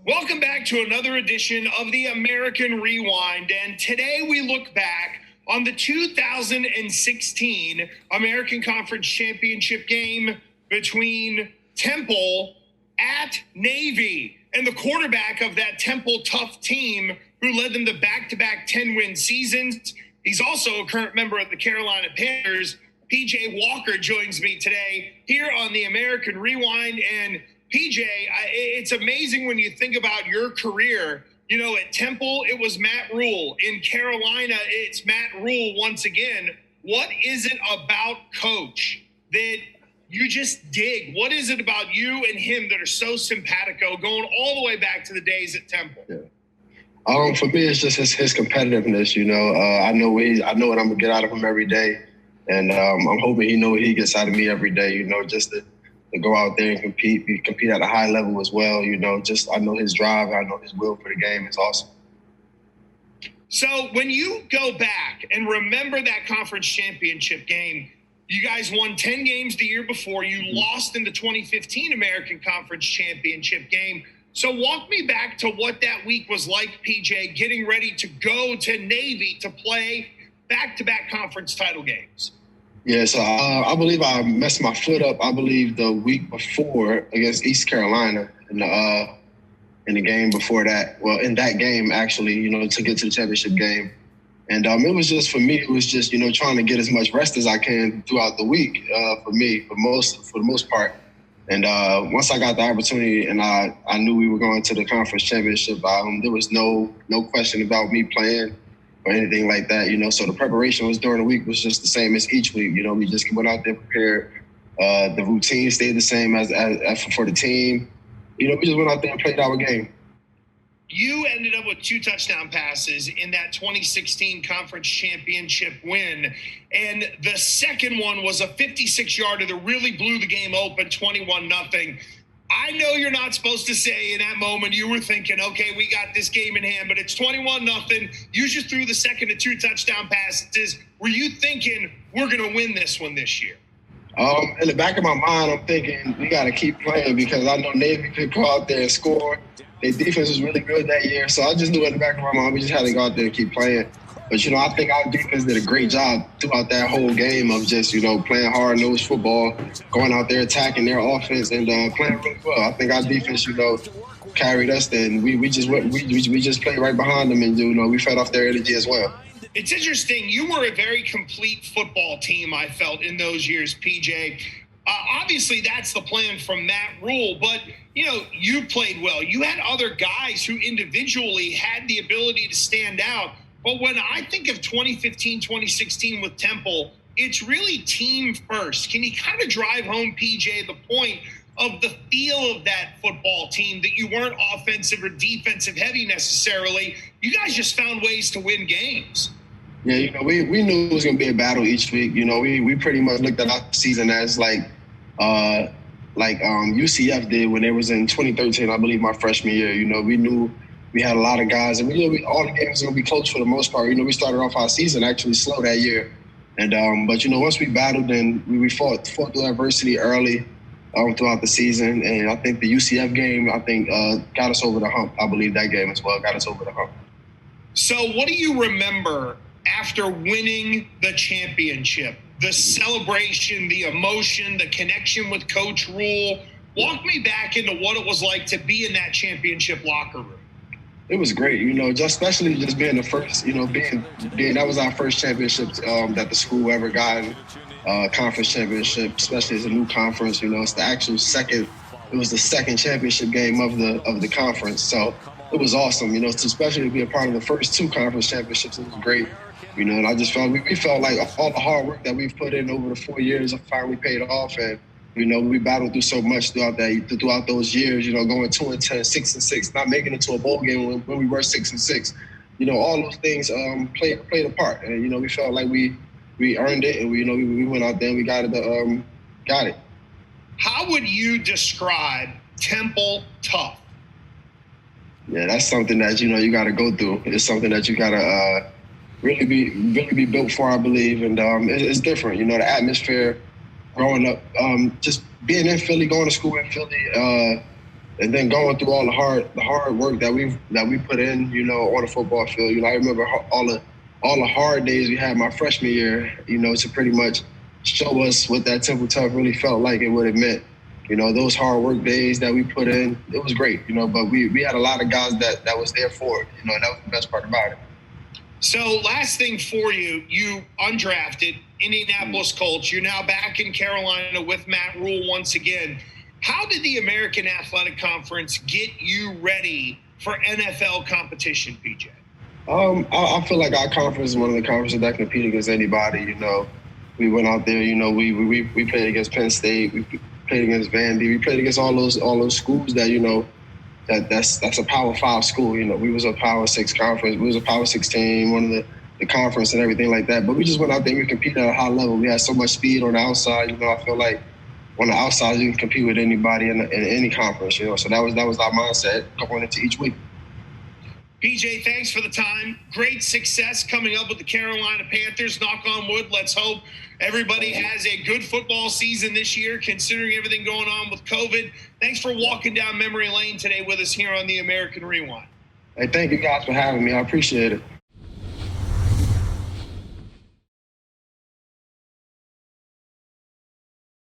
Welcome back to another edition of the American Rewind. And today we look back on the 2016 American Conference Championship game between Temple at Navy. And the quarterback of that Temple tough team who led them to back-to-back 10-win seasons. He's also a current member of the Carolina Panthers. P.J. Walker joins me today here on the American Rewind. And P.J., it's amazing when you think about your career. You know, at Temple, it was Matt Rule. In Carolina, it's Matt Rule once again. What is it about Coach that you just dig? What is it about you and him that are so simpatico, going all the way back to the days at Temple? Yeah. For me, it's just his competitiveness. You know, I know what I'm gonna get out of him every day, and I'm hoping he knows what he gets out of me every day. You know, just to go out there and compete at a high level as well. You know, just I know his drive, I know his will for the game is awesome. So when you go back and remember that conference championship game, you guys won 10 games the year before. You lost in the 2015 American Conference Championship game. So walk me back to what that week was like, PJ, getting ready to go to Navy to play back-to-back conference title games. Yeah, so I believe I messed my foot up, I believe, the week before against East Carolina in the game before that. Well, in that game, actually, you know, to get to the championship game. And it was just, for me, it was just, you know, trying to get as much rest as I can throughout the week for the most part. And once I got the opportunity and I knew we were going to the conference championship, there was no question about me playing or anything like that, you know. So the preparation was during the week was just the same as each week. You know, we just went out there prepared. The routine stayed the same as for the team. You know, we just went out there and played our game. You ended up with 2 touchdown passes in that 2016 conference championship win. And the second one was a 56-yarder that really blew the game open, 21-0. I know you're not supposed to say in that moment you were thinking, okay, we got this game in hand, but it's 21-0. You just threw the second of 2 touchdown passes. Were you thinking we're going to win this one this year? In the back of my mind, I'm thinking we got to keep playing because I know Navy could go out there and score. Their defense was really good that year. So I just knew in the back of my mind we just had to go out there and keep playing. But, you know, I think our defense did a great job throughout that whole game of just, you know, playing hard-nosed football, going out there attacking their offense and playing really well. I think our defense, you know, carried us. Then we just played right behind them and, you know, we fed off their energy as well. It's interesting. You were a very complete football team, I felt, in those years, PJ. Obviously, that's the plan from Matt Rule, but, you know, you played well. You had other guys who individually had the ability to stand out. But when I think of 2015, 2016 with Temple, it's really team first. Can you kind of drive home, PJ, the point of the feel of that football team, that you weren't offensive or defensive heavy necessarily? You guys just found ways to win games. Yeah, you know, we knew it was going to be a battle each week. You know, we pretty much looked at our season as like UCF did when they was in 2013, I believe, my freshman year. You know, we knew we had a lot of guys, and we knew all the games were going to be close for the most part. You know, we started off our season actually slow that year. And but, you know, once we battled, then we fought through adversity early throughout the season. And I think the UCF game, got us over the hump. I believe that game as well got us over the hump. So what do you remember after winning the championship? The celebration, the emotion, the connection with Coach Rule. Walk me back into what it was like to be in that championship locker room. It was great, you know, especially being the first, you know, being that was our first championship that the school ever got, conference championship, especially as a new conference. You know, it's the actual second. It was the second championship game of the conference, so it was awesome. You know, especially to be a part of the first 2 conference championships. It was great. You know, and I just felt we felt like all the hard work that we've put in over the 4 years finally paid off, and you know, we battled through so much throughout those years. You know, going 2-10, 6-6, not making it to a bowl game when we were 6-6. You know, all those things played a part, and you know, we felt like we earned it, and we went out there and we got it. How would you describe Temple tough? Yeah, that's something that, you know, you got to go through. It's something that you got to really be built for, I believe, and it's different. You know, the atmosphere growing up, just being in Philly, going to school in Philly, and then going through all the hard work that we put in, you know, on the football field. You know, I remember all the hard days we had my freshman year, you know, to pretty much show us what that Temple Tough really felt like and what it meant. You know, those hard work days that we put in, it was great, you know, but we had a lot of guys that was there for it, you know, and that was the best part about it. So last thing for you, you undrafted Indianapolis Colts. You're now back in Carolina with Matt Rule once again. How did the American Athletic Conference get you ready for NFL competition, PJ? I feel like our conference is one of the conferences that compete against anybody. You know, we went out there. You know, we played against Penn State. We played against Vandy. We played against all those schools that, you know, that's a Power 5 school. You know, we was a Power 6 conference. We was a Power 6 team, one of the conference and everything like that. But we just went out there and we competed at a high level. We had so much speed on the outside. You know, I feel like on the outside you can compete with anybody in any conference. You know, so that was our mindset going into each week. PJ, thanks for the time. Great success coming up with the Carolina Panthers. Knock on wood. Let's hope everybody has a good football season this year, considering everything going on with COVID. Thanks for walking down memory lane today with us here on the American Rewind. Hey, thank you guys for having me. I appreciate it.